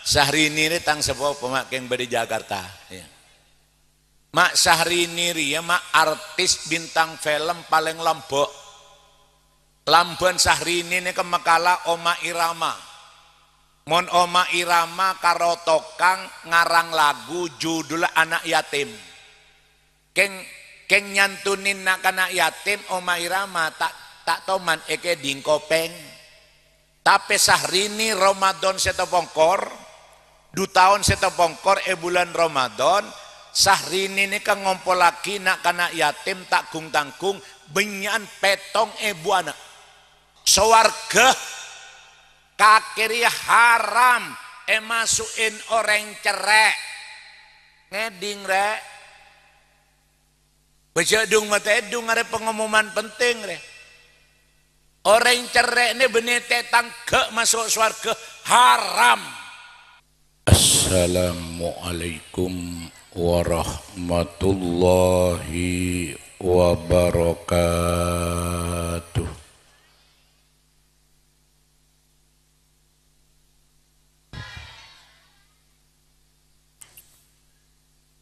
Syahrini tang sepo pemakeng badi Jakarta ya. Mak Syahrini ya mak artis bintang film paling lembok Lamban Syahrini ini kemekala Oma Irama mon Oma Irama karo tokang ngarang lagu judul Anak Yatim keng nyantunin nak anak yatim Oma Irama tak toman eke dingkopeng tapi Syahrini Ramadan setopongkor 2 tahun setopongkor bulan Ramadan Syahrini ini kan ngompol lagi nak anak yatim tak kung tangkung benyan petong ibu anak sewarga kakiri haram masukin orang cerek ngeding rek baca dung mata edung ada pengumuman penting rek orang cerek ini benih tetang ke masuk swarga haram. Assalamualaikum warahmatullahi wabarakatuh.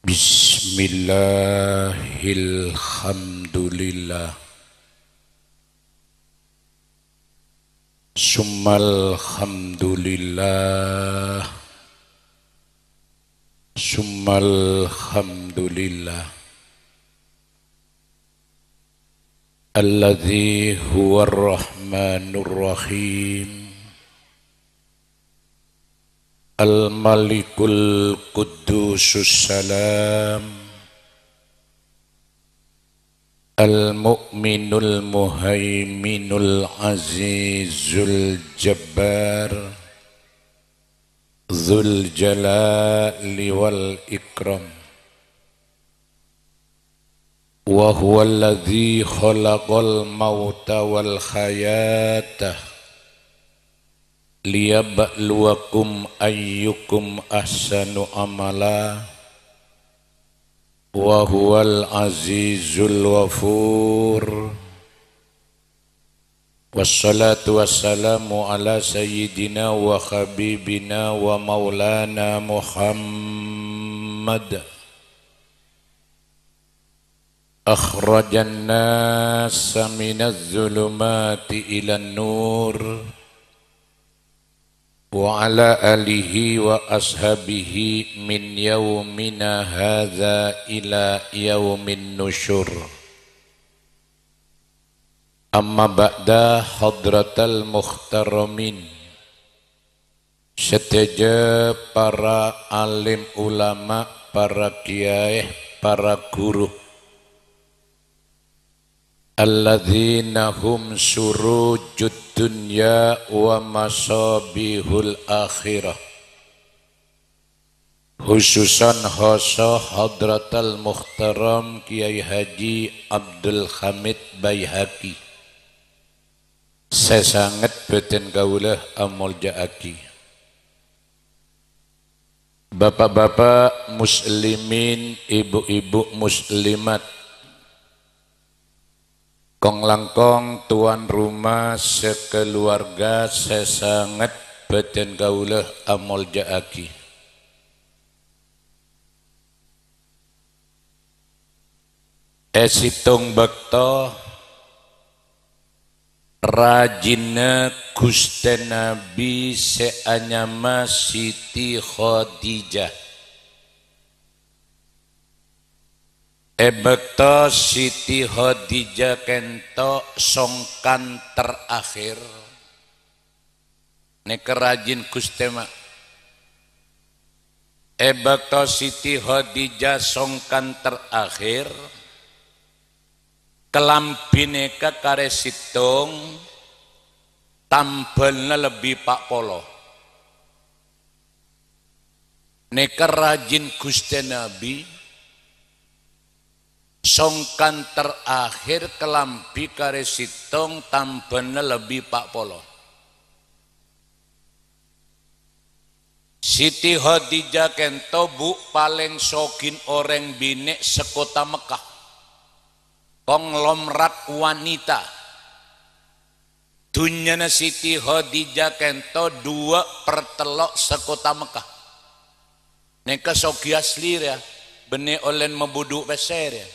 Bismillahilhamdulillah Summalhamdulillah Summalhamdulillah Alladzi huwa ar-Rahmanur Rahim Al-Malikul Quddusus Salam Al-Mu'minul Muhaiminul Azizul Jabbar Dzul Jalali wal Ikram wa huwa alladzi khalaqal mauta wal hayata liyabluwakum ayyukum ahsanu amala wa huwal azizul ghafur. Wassalatu wassalamu ala sayyidina wa habibina wa maulana Muhammad akhrajan nasa minaz zulumati ilan nur wa ala alihi wa ashabihi min yaumina hadza ila yaumin nusyur. Amma ba'da hadratal mukhtaramin seteja para alim ulama, para kiai, para guru alladzina hum surujud dunya wa masabihul akhirah khususan khosoh hadratal mukhtaram Kiai Haji Abdul Hamid Baihaqi sesanget beten kaulah amol jaaki. Bapak-bapak muslimin, ibu-ibu muslimat, kong langkong tuan rumah sekeluarga sesanget beten kaulah amol jaaki. Esitung bakto rajina Gusti Nabi seanyama Siti Khadijah. Bekto Siti Khadijah kento songkan terakhir. Nek rajin Gusti mak. Bekto Siti Khadijah songkan terakhir. Kelambine kare situng tambelna lebih pak polo neka rajin Gusti Nabi songkan terakhir kelambi kare situng tambelna lebih pak polo. Siti Khadijah kento bu paling sogin orang bine sekota Mekah. Konglomrat wanita Dunyana Siti Khadijah kento 2/3 sekota Mekah. Neka sogi asli ya, benih olen membuduk beser ya.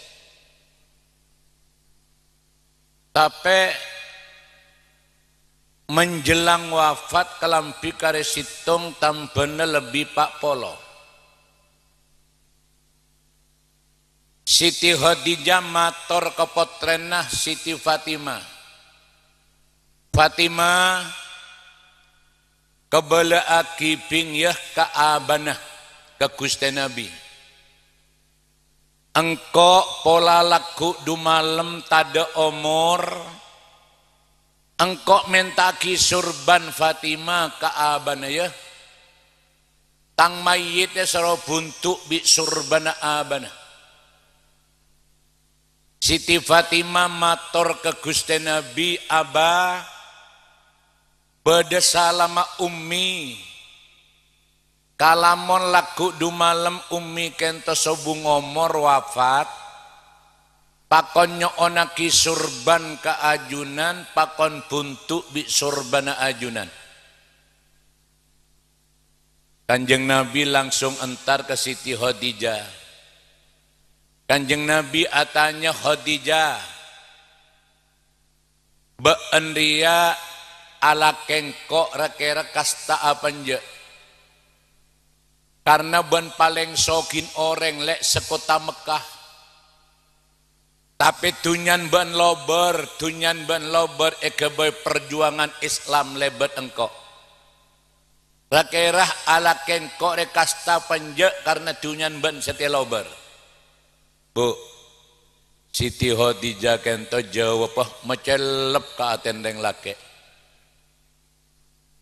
Tapi menjelang wafat kelampi kare situng tambene lebih pak polo. Siti Khadijah matur kepotrenah Siti Fatimah. Fatimah kebala akibing yah ka abanah ke Gusti Nabi. Engkau pola laku du malam tada umur. Engkau mentaki surban Fatimah ka abanah ya. Tang mayitnya saro buntuk bi surban abanah. Siti Fatimah matur ke Gusti Nabi, Abah beda salama ummi kalamon laku du malam ummi kento sobung omor wafat pakon nyoonaki surban ka ajunan pakon buntuk bi surbana ajunan. Kanjeng Nabi langsung entar ke Siti Khadijah. Kanjeng Nabi atanya Khadijah, beenria ala kengkok rakera kasta apanje. Karena ben paling sogin orang lek sekota Mekah. Tapi tunyan ben lober ekebe perjuangan Islam lebet engkok. Rakera ala kengkok rekasta panje karena tunyan ben setia lober. Bu, Siti Khadijah kento jawab mecelep ka atendeng lake.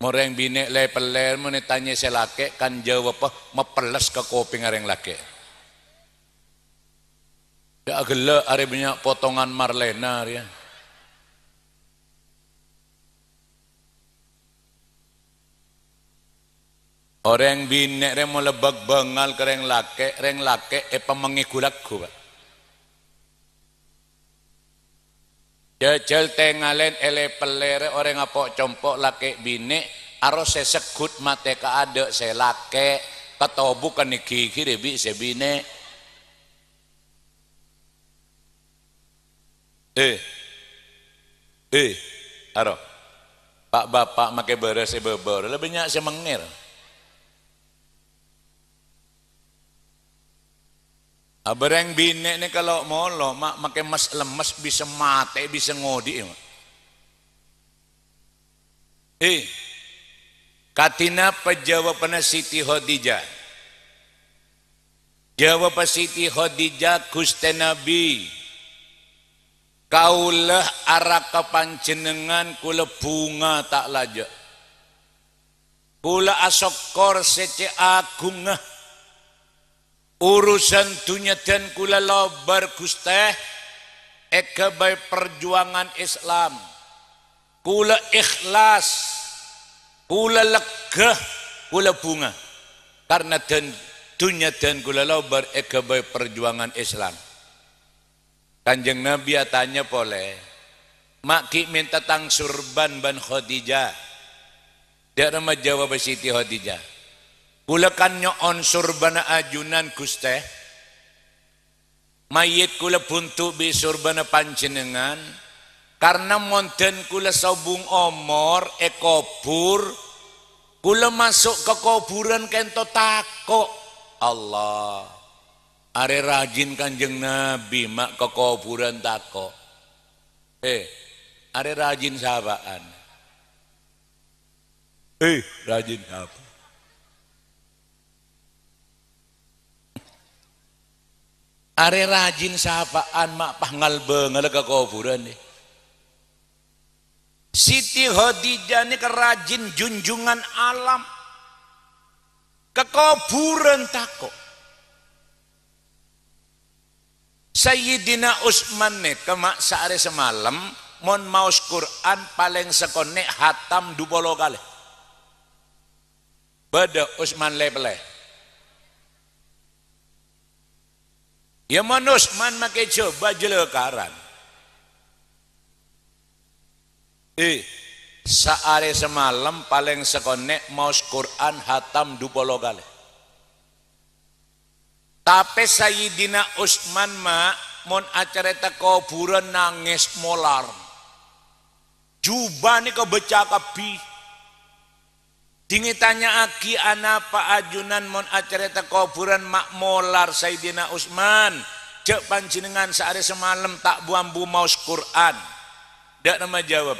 Moreng bine le peler mo tanya se lake kan jawab mepeles ke kopi ngareng lake. Ya gele are banyak potongan Marlena ya. Orang bine re mo lebag bengal ke reng lake pemengigulaku Pak. Jajal tengalen ele pelere orang apok compok lake bine aros sesekut mate ka ade se lake ketobu kan iki rebi se bine. Aro Pak bapak make beres bebor lebih banyak semengir. Abareng bine ini kalau molo mak make mas lemes bisa mate bisa ngodi. Katina pejawaban Siti Khadijah. Jawab Siti Khadijah Gusti Nabi. Kaulah araka panjenengan kula bunga tak laja. Kula asokor sece agungah. Urusan dunia dan kula lobar Gusti ekebay perjuangan Islam kula ikhlas kula legah kula bunga karena dan dunia dan kula lobar ekebay perjuangan Islam. Kanjeng Nabi tanya boleh maki minta tang surban ban Khadijah dia nama jawab Siti Khadijah. Kula kan nyoon surbana ajunan Gusti. Mayit kula buntu bi surbana panjenengan karena monten kula sobung omor ekobur kula masuk ke kuburan kento tako Allah. Are rajin Kanjeng Nabi mak ke kuburan tako. Are rajin sahabaan. Rajin apa? Are rajin sapaan mak panggal bengal ke kuburan nih. Siti Khadijah ini kerajin junjungan alam ke kuburan tako. Sayyidina Utsman nih kemak sehari semalam mon maus Quran paling sekonek hatam 20 kali. Bada Utsman lebeleh. Ya Usman make coba jelekaran. saare semalam paling sekonek maus Quran hatam 20 kali. Tapi Sayyidina Utsman mon acara kuburan nangis molar. Jubah ni kebeca kapi. Tinggi tanya aki anapa ajunan mon acara kuburan mak molar Sayyidina Utsman. Cek panjenengan sehari semalam tak buambu maus Quran. Dak nama jawab.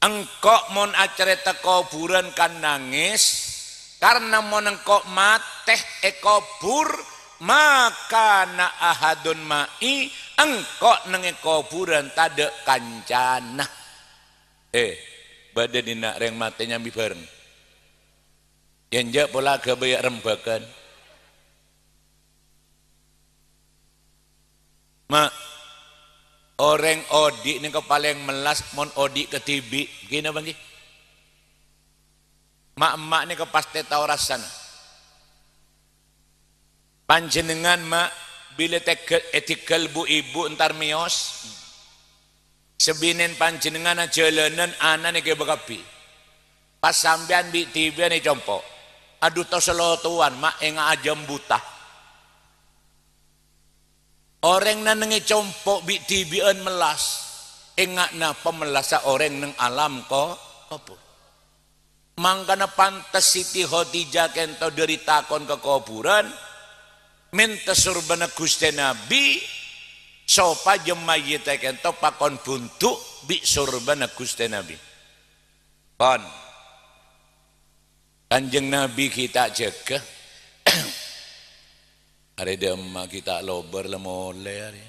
Engkau mon acara kuburan kan nangis karena mon engkau mateh ekobur maka na ahadun ma'i engkau neng kuburan tade kancana. Bade dina reng matenya bibareng. Yenjak pola kebayak rembakan. Ma orang odi ni paling melas mon odi ke tibi gini bang mak-mak ni pasti tahu rasana panjenengan mak bila etikal bu ibu entar mios sebinin panjenengan jalanan anak ni ke bakapi pas sampean di tibi ni compok aduh to selotuan mak enga ajam buta. Orang nanengi compok bi tibian melas, enggak na pemelasa orang neng alam ko apa? Mangkana pantas Siti Khadijah kento dari takon ke kuburan, minta surbana Gusti Nabi, sopa jemayit kento pakon buntu bi surbana Gusti Nabi. Kon, Kanjeng Nabi kita jaga. Hari dia emak kita lober lah moleh hari.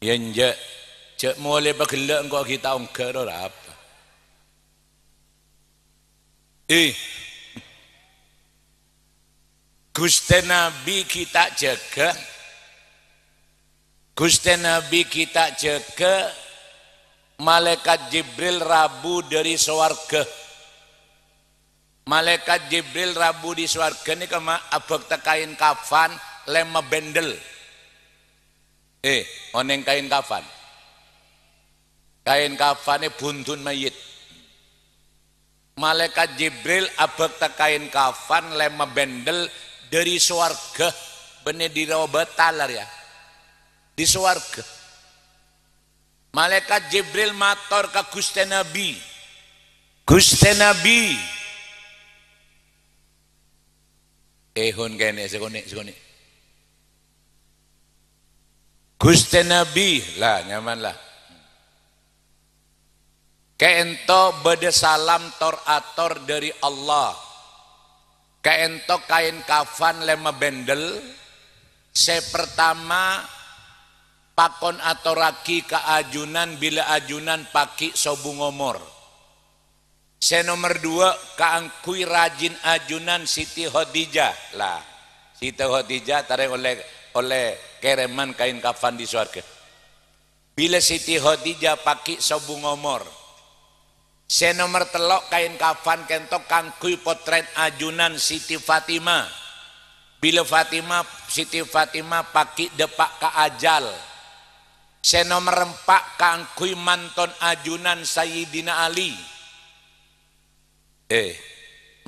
Yang cek moleh bagelak engkau kita ongkar orang apa? Gusti Nabi kita jaga. Gusti Nabi kita jaga. Malaikat Jibril rabu dari swarga. Malaikat Jibril rabu di swarga ni kama abek kain kafan lema bendel. Oneng kain kafan. Kain kafan ni buntun mayit. Malaikat Jibril abek kain kafan lema bendel dari swarga. Benih di robat talar ya. Di swarga. Malaikat Jibril mator ke Gusti Nabi. Gusti Nabi. Hon kene sekone. Gusti Nabi lah nyaman lah. Keento bade salam tor ator dari Allah. Keento kain kafan lema bendel. Pertama pakon atau raki ke ajunan bila ajunan paki sobu ngomor. Nomor 2 kaangkui rajin ajunan Siti Khadijah lah. Siti Khadijah tarik oleh kereman kain kafan di surga. Bila Siti Khadijah paki sobu ngomor. Nomor 3 kain kafan kentok kangkui potret ajunan Siti Fatimah. Bila Siti Fatimah paki depak ke ajal. Nomor 4 kangkui manton ajunan Sayyidina Ali.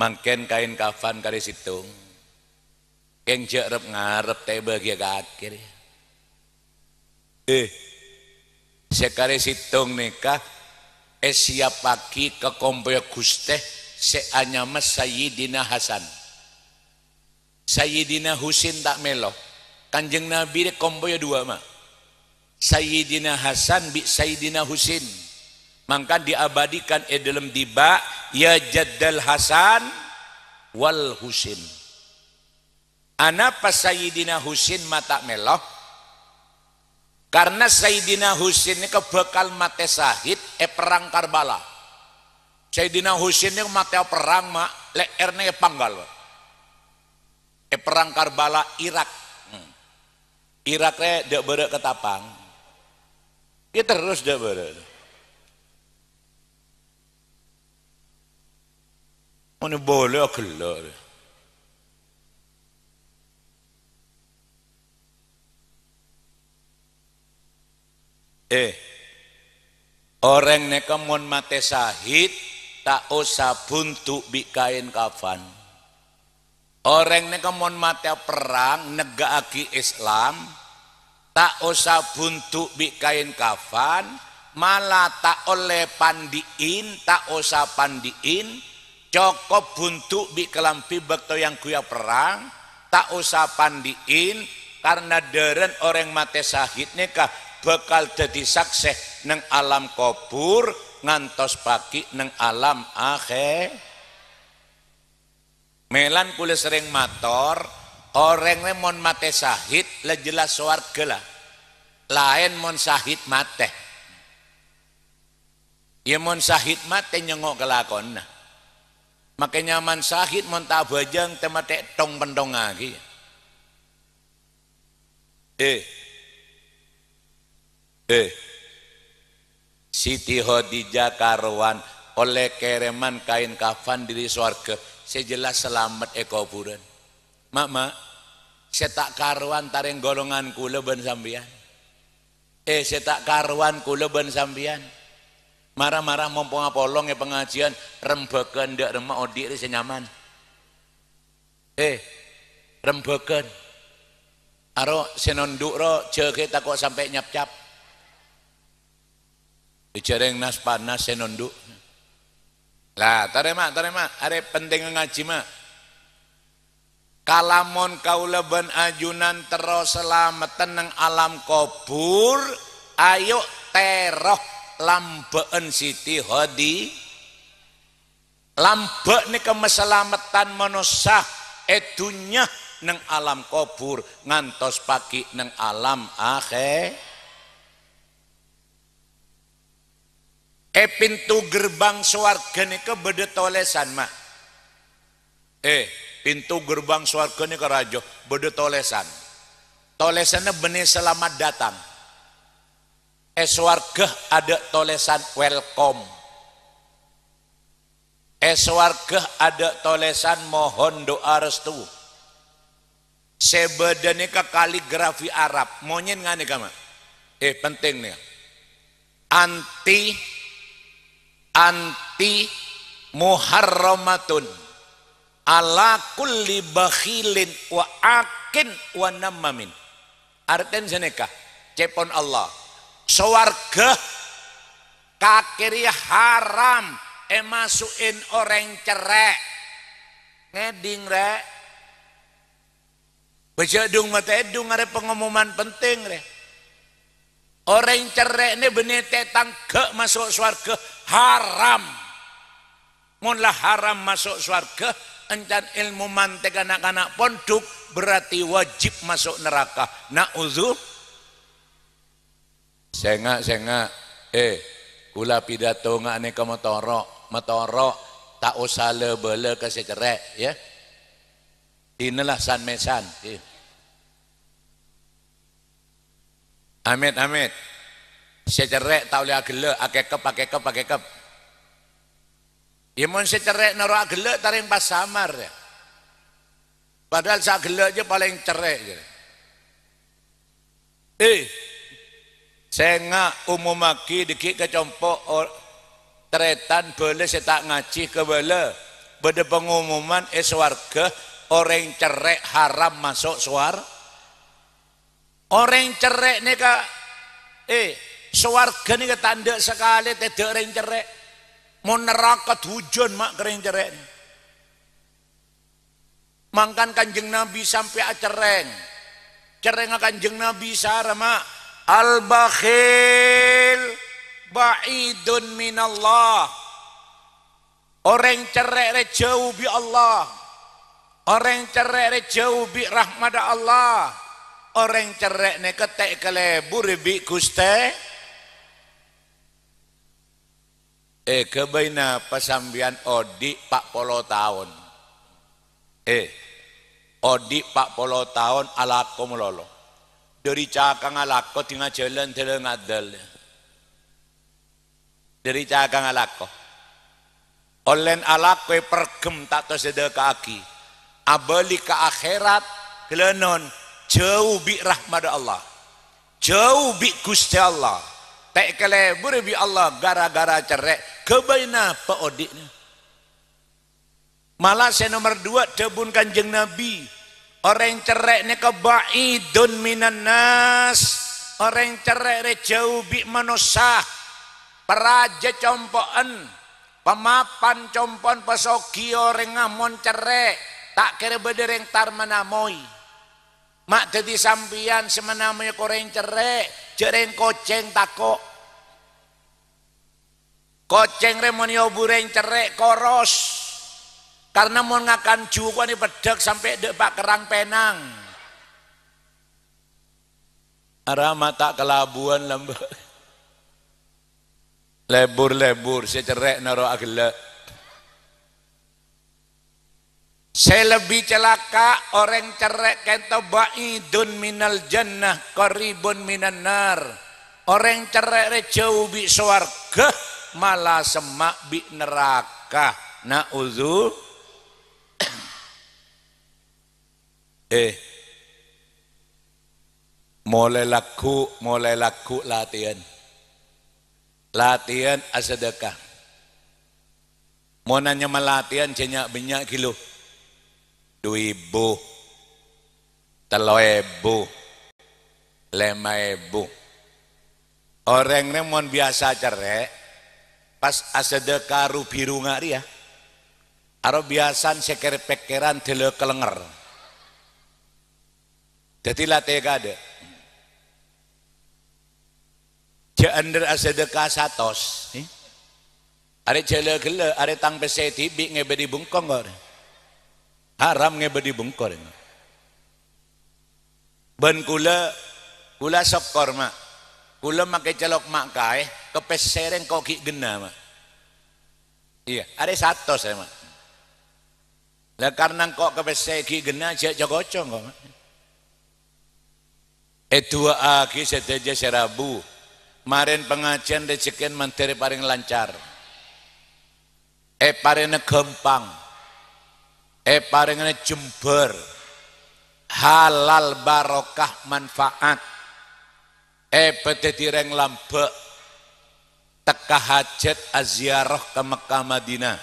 Mangken kain kafan kari situng. Keng jerep ngarep teh bagia ke akhir. Sekari situng nikah. Siap pagi ke kompoya Guste seanyama Sayyidina Hasan. Sayyidina Husin tak melo. Kanjeng Nabi kompoya 2 mah. Sayyidina Hasan bi Sayyidina Husin. Maka diabadikan dalam diba ya jaddal Hasan wal Husin. Anapa Sayyidina Husin mata meloh? Karena Sayyidina Husin ini kebekal mate sahid perang Karbala. Sayyidina Husin ini mate perang mak leerne panggal. Perang Karbala Irak. Iraknya dak beureuh ketapang. Ya terus dak beureuh. Ini boleh gelor. orang neka mon mate syahid tak usah buntu bi kain kafan. Orang neka mon mate perang negaaki Islam tak usah buntu bi kain kafan, malah tak oleh pandiin, tak usah pandiin, cukup buntu bi kelampi bekto yang kuya perang, tak usah pandiin, karena deren orang mate syahid neka bakal jadi sakseh neng alam kubur ngantos pagi neng alam akhir. Melan kule sering mator orang mon mate syahid lah jelas swarga lah, lain mon syahid mate. Ya mon syahid mate nyengok kelakon nah. Makanya man syahid mon tabajang temate tong pendong lagi. Siti Khadijah karuan oleh kereman kain kafan diri swarga, sejelas selamat kuburan. Mak, saya tak karuan taring golongan kula ben sambian. Saya tak karuan kula ben sambian. Marah-marah mumpung apolong ya pengajian rembekan ndak remah odik ri senyaman. Rembekan. Aro senonduk ro jege takok sampai nyap-cap. Dicereng nas panas senonduk. Lah, tarema, are penting ngaji mah. Kalamon kaula ben ajunan terus selamatan nang alam kubur, ayo teroh lambeen Siti Khadijah. Lambe ni kemeselamatan manusia edunya nang alam kubur ngantos pagi nang alam akhir. Pintu gerbang swarga nika beda tolesan mak. Pintu gerbang swarga nika rajo beda tolesan. Tolesannya benih selamat datang. Swarga ada tolesan welcome. Swarga ada tolesan mohon doa restu. Sebedane ka kaligrafi Arab monyen ngane kama. Penting nih. Anti muharramatun ala kulli bakhilin wa akin wa namamin. Arten seneka cepon Allah. Swarga kakiri haram masukin orang cerek. Ngeding rek. Baca dung mata edung ada pengumuman penting re. Orang cerek ini benih tetang ke masuk swarga haram. Munlah haram masuk swarga, encan ilmu mantek anak-anak pondok berarti wajib masuk neraka. Na'udzu. Senga. Kula pidato ngane ke motoro tak usah lebele ke secerek ya. Inilah san mesan. Amit. Secerek tau lihat gele, akekep. Ya mun secerek naro gele taring pas samar ya. Padahal sak gele aja paling cerek ya. Senga umum lagi dikit kecompok teretan boleh saya tak ngaji ke boleh. Beda pengumuman swarga orang cerek haram masuk swarga. Orang cerek ni ka swarga ni ka tanda sekali tidak orang cerek. Mau neraka tujuan mak kering cerek. Mangkan Kanjeng Nabi sampai acereng. Cereng Kanjeng Nabi sarama al-bakhil ba'idun minallah. Orang cerek jauh bi Allah. Orang cerek jauh bi rahmat Allah. Orang cerek ne ketek kelebur bi Guste. Kebaina pasambian Odi 40 tahun. Odi 40 tahun alako melolo. Dari cakang alako tinggal jalan terang adal. Dari cakang alako. Olen alako pergem tak tersedia kaki. Abali ke akhirat kelenon jauh bi rahmat Allah. Jauh bi Gusti Allah. tak kelebur bi Allah gara-gara cerai kebaina apa odiknya. Malah saya nomor 2 debun Kanjeng Nabi. Orang cerai ni kebaidun minan nas. Orang cerai jauh bi manusia. Peraja compoan, pemapan compon pesogi orang ngamon cerai. Tak kira bedereng tar manamoi. Mak jadi sampian semenamanya koreng cerai, jereng koceng tako. Koceng remonio bureng cerai koros. Karena mau ngakan juga nih bedek sampai depak kerang penang. Arah mata kelabuan lembek. Lebur-lebur saya cerai naro agila. Saya lebih celaka orang cerai kata ba'idun minal jannah qaribun minan nar. Orang cerai jauh bi swarga malah semak bi neraka. Na'udzu mulai laku latihan asedekah. Mau nanya melatihan cenyak banyak kilo 2.000, 3.000, 5.000. Orangnya mau biasa cerai pas asedekah biru ngari ya. Aro biasan seker pekeran tele kelenger. Jadi latih kade. Jander asedekah satos. Are jele gele, are tang peseti bi ngebedi bungkong gor. Haram ngebedi bungkor. Ben kula sokor mak. Kula make celok mak kae kepes sereng koki gena mak. Iya, are satos ya mak. Lah karena kok kepes segi gena jak jogocong kok. Dua aki seteja serabu. Marin pengajian rezekian menteri paling lancar. Paring gampang. Paring jember. Halal barokah manfaat. Pete direng lambek. Teka hajat aziarah ke Mekah Madinah.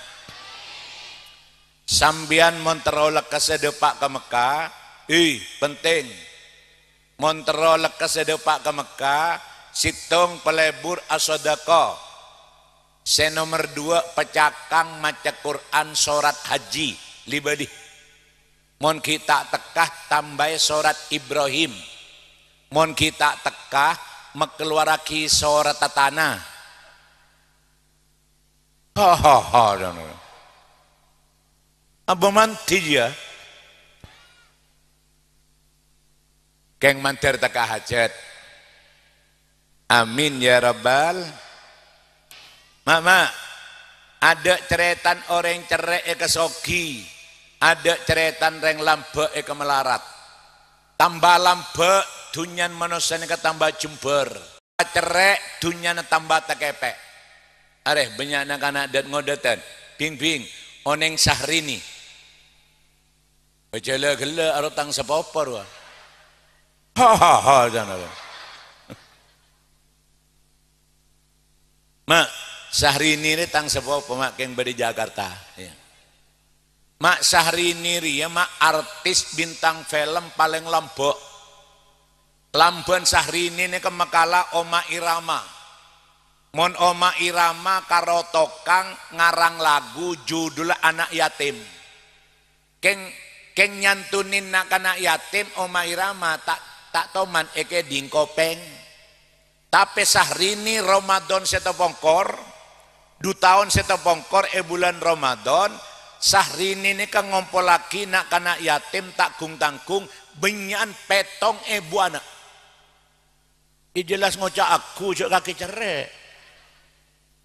Sambian monterolek kesedepak ke Mekah. Penting. Monterolek kesedepak ke Mekah. Situng pelebur asodako. Nomor 2 pecakang maca Quran surat haji libadi. Mon kita tekah tambah surat Ibrahim. Mon kita tekah mekeluaraki surat tatana. Apa manti ya? Keng mantir tekah hajat. Amin ya Rabbal. Mama, ada ceretan orang cerai ke sogi, ada ceretan reng lambe ke melarat. Tambah lambe, dunyan manusia ke tambah jember. Cerai, dunyan tambah tekepek. Areh, banyak anak-anak dan ngodetan. Bing-bing, oneng Sahrini. Gela-gela, arutang sepopor. Jangan. Mak, Sahrini ini tang sebuah pemak yang beri Jakarta. Ya. Mak Sahrini ya mak artis bintang film paling lembok. Lamban Sahrini ini kemekala Oma Irama. Mon Oma Irama karo tokang ngarang lagu judul Anak Yatim. Keng nyantunin nak anak yatim Oma Irama tak toman eke dingkopeng. Tapi Sahrini Ramadan setopongkor. 2 tahun setopongkor bulan Ramadan. Sahrini ini kan ngompol lagi nak anak yatim tak kung tangkung benyan petong ibu anak. Jelas ngocak aku cok kaki cerai.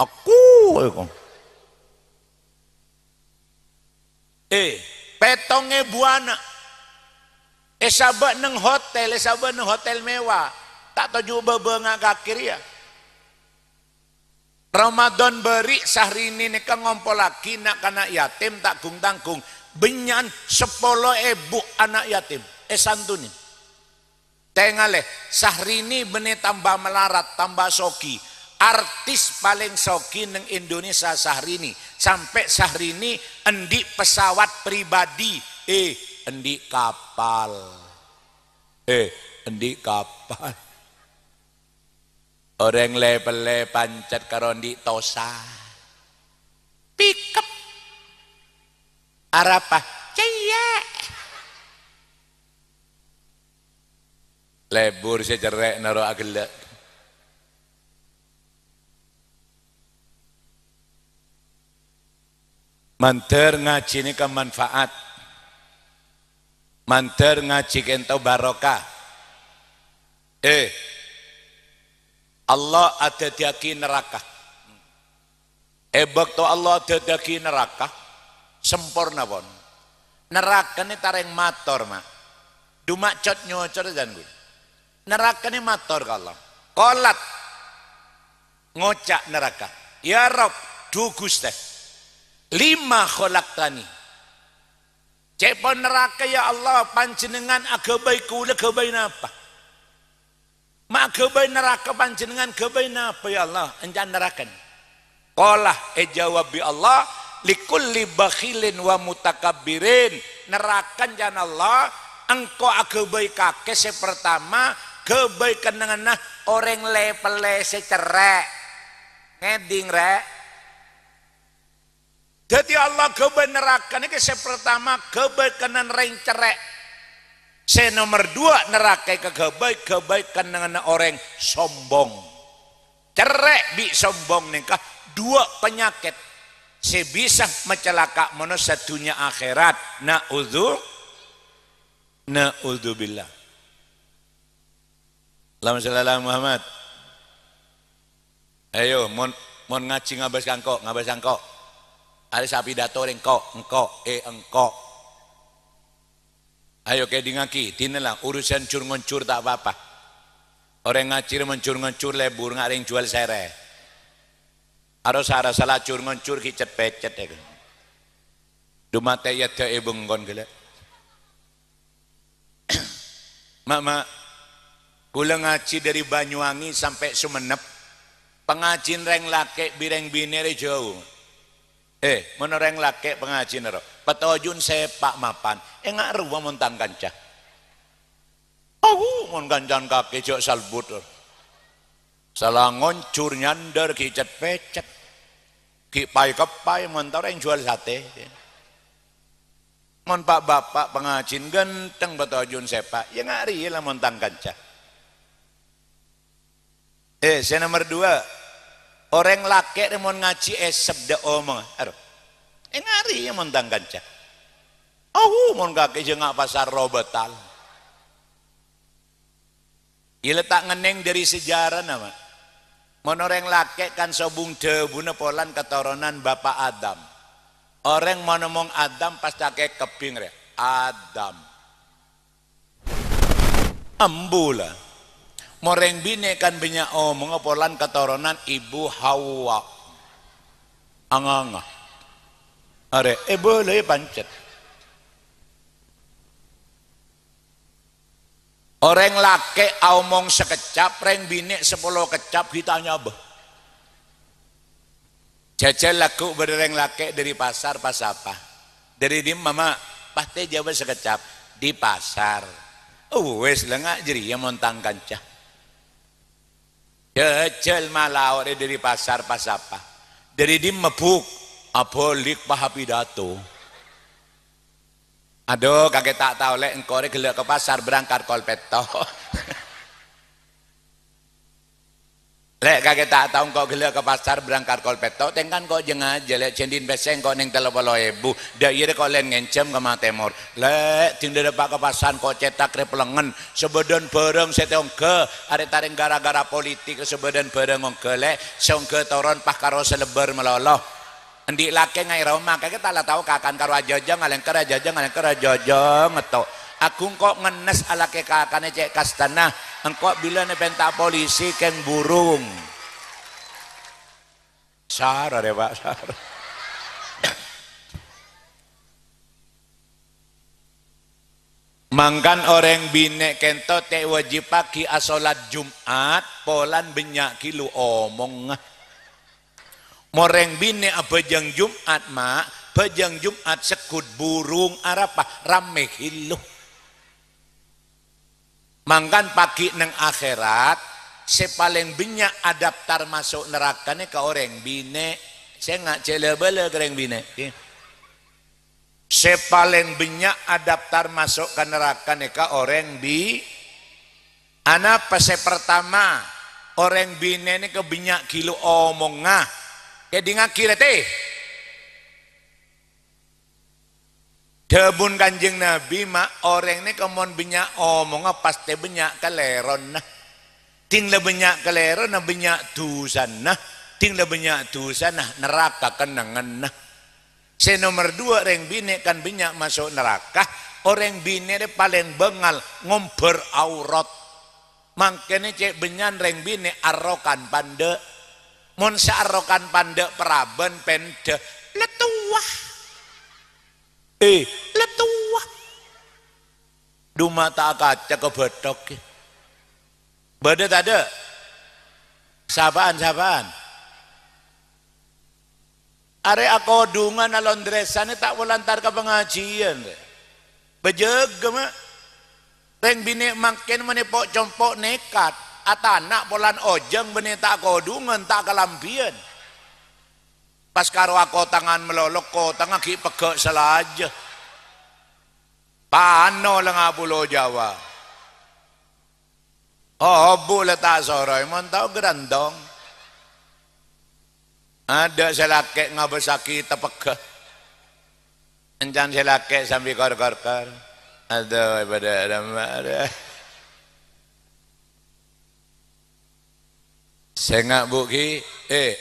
Aku petong ibu anak. Sahabat neng hotel mewah. Tak tahu bebengah kakir ya. Ramadan beri Sahrini ini kan ngompol lagi nak anak yatim tak kung tangkung benyan 10.000 anak yatim santunin tengale Sahrini benih tambah melarat tambah soki artis paling soki neng Indonesia Syahrini. Sampai Syahrini endi pesawat pribadi, endi kapal, endi kapal. Orang lepele pancet karo endi tosa, pikep, arapa, ceyek, lebur secerek naro agelak. Manter ngaji ini kemanfaat, manter ngaji kento barokah. Allah ada di neraka. Waktu Allah ada di neraka, sempurna pon. Neraka ini tareng mator mak, dumak cot nyocor dan gue. Neraka ini mator kalau, kolat, ngocak neraka. Ya Rob, du Guste. 5 kholaktani. Cepon neraka ya Allah panjenengan agabai kula gabai napa? Mak gabai neraka panjenengan gabai napa ya Allah? Enjan nerakan. Qala jawab bi Allah likulli bakhilin wa mutakabbirin. Nerakan jan Allah engkau agabai kake sepertama gabai kenangan orang lepele secerek. Ngeding rek. Jadi Allah kebenerakan ini pertama kebaikan reng cerek. Nomor 2 neraka kebaikan dengan orang sombong. Cerek bi sombong nikah 2 penyakit. Sebisa mencelaka manusia dunia akhirat. Na'udzubillah. Allahumma shalli ala Muhammad. Ayo mon ngaji ngabas kangkok. Ada sapi dato engkau. Ayo kayak dingaki, tinelang urusan cur ngoncur tak apa-apa. Orang ngacir mencur lebur ngaring jual sere. Harus ada salah cur ngoncur kicet pecet ya kan. Dumate ya te benggon gila. Mama, kula ngaji dari Banyuwangi sampai Sumenep. Pengajin reng lake bireng binere jauh. Menoreng lake pengaji nero petojun sepak mapan ngak ruwa montang kancah mon kancan kaki jok salbut salah ngoncur nyander kicet pecet kipai kepai montoreng jual sate mon pak bapak pengajin genteng petojun sepak ya ngak rilah montang kancah. Saya nomor 2 orang laki remon ngaji esep de omong aduh ngari yang montang kancah mon kaki jengak pasar robetal ia letak ngeneng dari sejarah nama mon orang laki kan sobung debu nepolan keturunan bapak Adam orang mau ngomong Adam pas cake keping re Adam ambula moreng bine kan banyak mengepolan keturunan ibu Hawa anganga are boleh pancet orang lake omong sekecap reng bine 10 kecap hitanya bah jajal laku bereng lake dari pasar pas apa dari di mama pasti jawab sekecap di pasar wes lengak jadi ya montang kancah jajal malau dari pasar pas apa dari di mebuk abolik paha pidato aduh kakek tak tahu lek engkau gelak ke pasar berangkat kolpeto lek kakek tak tahu engkau gelak ke pasar berangkat kolpeto tengkan kau jangan aja lek cendin beseng kau neng 30.000 dah iya kau len ngencem ke Matemor lek tinggal depak ke pasar kau cetak repelengen sebadan bareng setong ke ada taring gara-gara politik sebadan bareng ngke lek songke toron pak karo selebar meloloh endi laki ngai Roma kakek tak lah tahu kakan karo aja ngaleng keraja ngetok aku kok ngenes ala ke kakane cek kastana engkau bila nepenta polisi keng burung sar ada pak sar Mangkan orang bine kento te wajib pagi asolat Jumat polan benyak kilu omong moreng bine abajang Jumat mak bajang Jumat sekut burung arapa rame kilu mangkan pagi neng akhirat sepaling benyak adaptar masuk neraka nih ke orang bine saya nggak celebele ke orang bine sepaling banyak adaptar masuk ke neraka neka orang bi anak pas pertama orang bine ini kebanyak kilo omong ngah jadi ngakir teh debun kanjeng Nabi mak orang ini kemon banyak omong pasti banyak keleron nah tinggal banyak keleron nah banyak dusan nah tinggal banyak dusan nah neraka kenangan nah nomor 2 orang bine kan banyak masuk neraka orang bine paling bengal ngomber aurat makanya cek benyan orang bine arrokan pande mun arrokan pande peraban pende letuah letuah duma tak kaca kebetok badat ada sabaan are aku dungan alon dresan tak volantar ke pengajian bejaga mak reng bini makin menipok compok nekat atanak polan ojeng bini tak kodungan tak kelampian pas karo aku tangan melolok ko tangan ki pegak selaja pano lengah pulau Jawa oh boleh tak soroi mon tau gerandong ada selakek ngabesaki tepek encan selakek sambil kor-kor ada pada ada sengak buki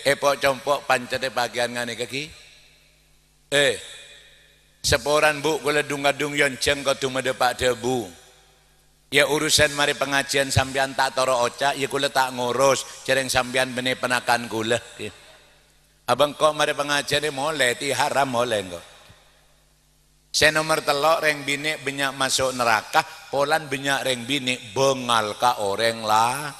epok compok pancete bagian ngane kaki seporan bu kula dung-dung yonceng kau tu medepak debu ya urusan mari pengajian sambian tak toro oca ya kula tak ngurus cereng sambian bene penakan kula abang kok mari pengajian ini mulai ti haram mulai kok saya nomor telok reng bini banyak masuk neraka polan banyak reng bini bengal ka orang lah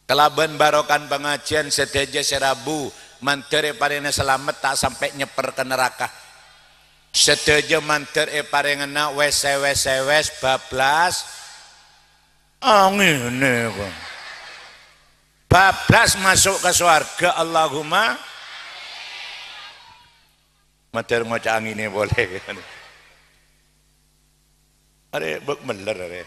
kelaban barokan pengajian sedaja serabu mantere parena selamat tak sampai nyeper ke neraka sedaja mantere parena wes bablas angin kok bablas masuk ke surga Allahumma mater ngocang ini boleh are bek meler are